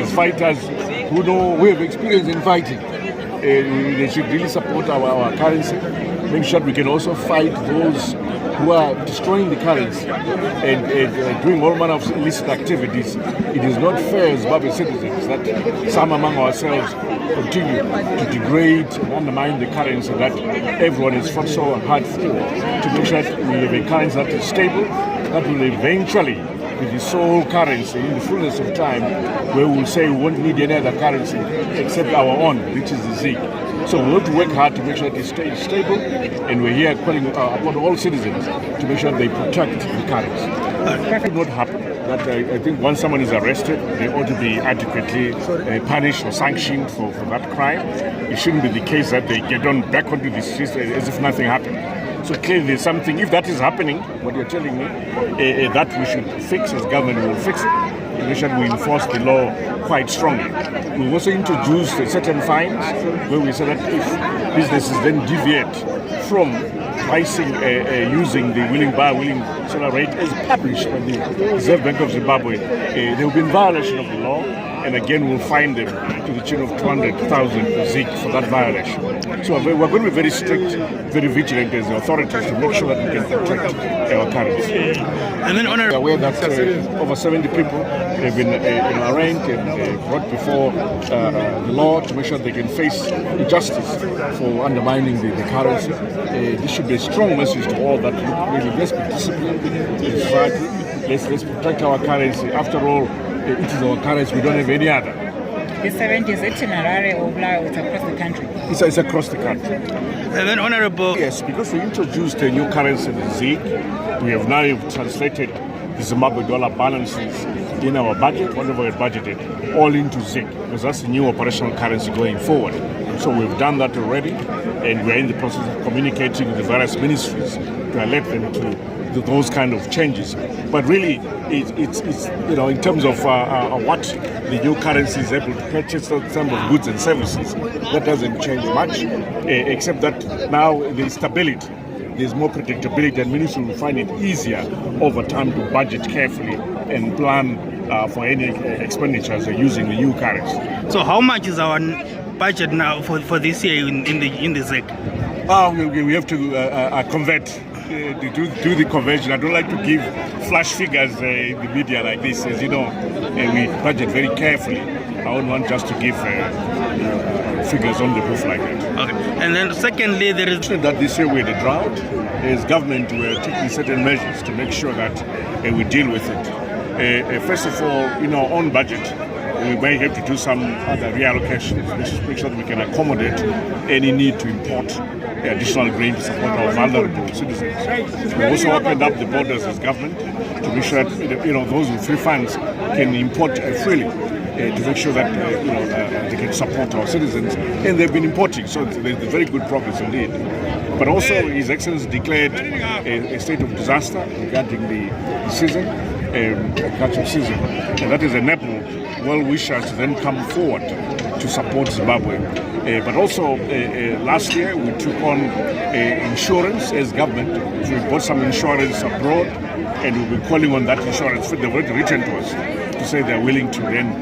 as fighters who have experience in fighting, they should really support our currency. Make sure we can also fight those who are destroying the currency and doing all manner of illicit activities. It is not fair as Zimbabwe citizens that some among ourselves continue to degrade and undermine the currency that everyone has fought so hard for, to make sure that we have a currency that is stable, that will eventually be the sole currency in the fullness of time, where we will say we won't need any other currency except our own, which is the ZiG. So we have to work hard to make sure that it stays stable, and we're here calling upon all citizens to make sure they protect the currency. That will not happen. That I think once someone is arrested, they ought to be adequately punished or sanctioned for that crime. It shouldn't be the case that they get on back onto the streets as if nothing happened. So clearly there's something, if that is happening, what you're telling me, that we should fix as government, we will fix it. We should enforce the law quite strongly. We also introduced certain fines where we say that if businesses then deviate from pricing using the willing buyer, willing seller rate as published by the Reserve Bank of Zimbabwe, they will be in violation of the law, and again we'll fine them to the tune of 200,000 ZiG for that violation. So we're going to be very strict, very vigilant as the authorities to make sure that we can protect our currency. And then, Honourable, aware that over 70 people have been arraigned and brought before the law to make sure they can face justice for undermining the currency. This should be a strong message to all that really let's be disciplined in society. Let's protect our currency. After all, it is our currency. We don't have any other. The 70 is it in Harare or Blau? It's across the country. It's across the country. And then, Honourable, yes, because we introduced a new currency, the ZiG, we have now translated the Zimbabwe dollar balances in our budget, whatever we budgeted, all into ZiG, because that's the new operational currency going forward. So we've done that already, and we're in the process of communicating with the various ministries to alert them to those kind of changes. But really, it's in terms of what the new currency is able to purchase in terms of goods and services, that doesn't change much, except that now there's stability. There's more predictability, and ministry will find it easier over time to budget carefully and plan for any expenditures using the new currency. So how much is our budget now for this year in the ZiG? We have to convert, do the conversion. I don't like to give flash figures in the media like this. As you know, we budget very carefully. I don't want just to give figures on the roof like that. Okay. And then secondly, there is that this year with the drought, as government we're taking certain measures to make sure that we deal with it. First of all, in our own budget, we may have to do some other reallocations, make sure that we can accommodate any need to import additional grain to support our vulnerable citizens. We also opened up the borders as government to make sure that those with free funds can import freely. To make sure that they can support our citizens, and they've been importing, so there's very good progress indeed. But also, His Excellency declared a state of disaster regarding the season, agricultural season, and that has enabled well-wishers to then come forward to support Zimbabwe. But also, last year we took on insurance as government, so we bought some insurance abroad, and we'll be calling on that insurance. They've already written to us to say they're willing to then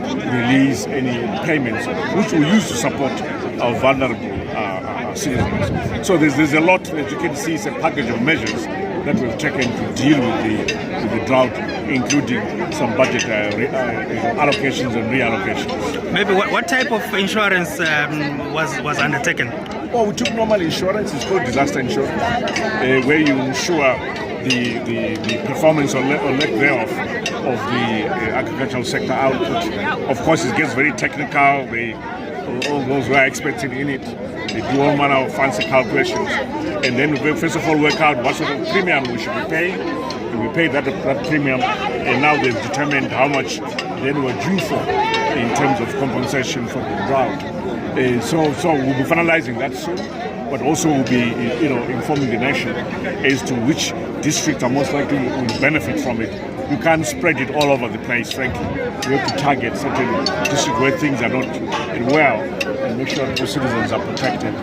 release any payments, which we use to support our vulnerable citizens. So there's a lot, as you can see, it's a package of measures that we've taken to deal with the drought, including some budget allocations and reallocations. Maybe what type of insurance was undertaken? Well, we took normal insurance. It's called disaster insurance, where you insure the performance or lack thereof of the agricultural sector output. Of course, it gets very technical. All those who are experts in it, they do all manner of fancy calculations, and then we first of all work out what sort of premium we should be paying. And we pay that premium, and now they've determined how much then we're due for in terms of compensation for the drought. So we'll be finalizing that soon, but also we'll be informing the nation as to which districts are most likely will benefit from it. You can't spread it all over the place, frankly. We have to target certain districts where things are not well, and make sure that the citizens are protected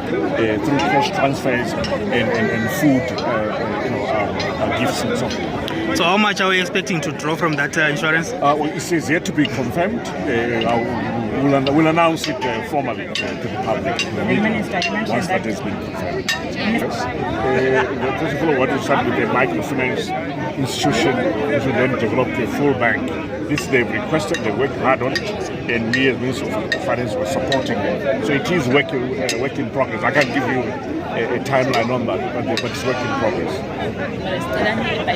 through cash transfers and food, gifts and so on. So how much are we expecting to draw from that insurance? Well, it says yet to be confirmed. We'll announce it formally to the public. The Minister, you mentioned Once that has been confirmed. First of all, what we start with a microfinance institution, which will then develop a full bank. This they've requested, they worked hard on it, and we as Minister of Finance were supporting them. So it is work in progress. I can't give you a timeline on that, but it's work in progress.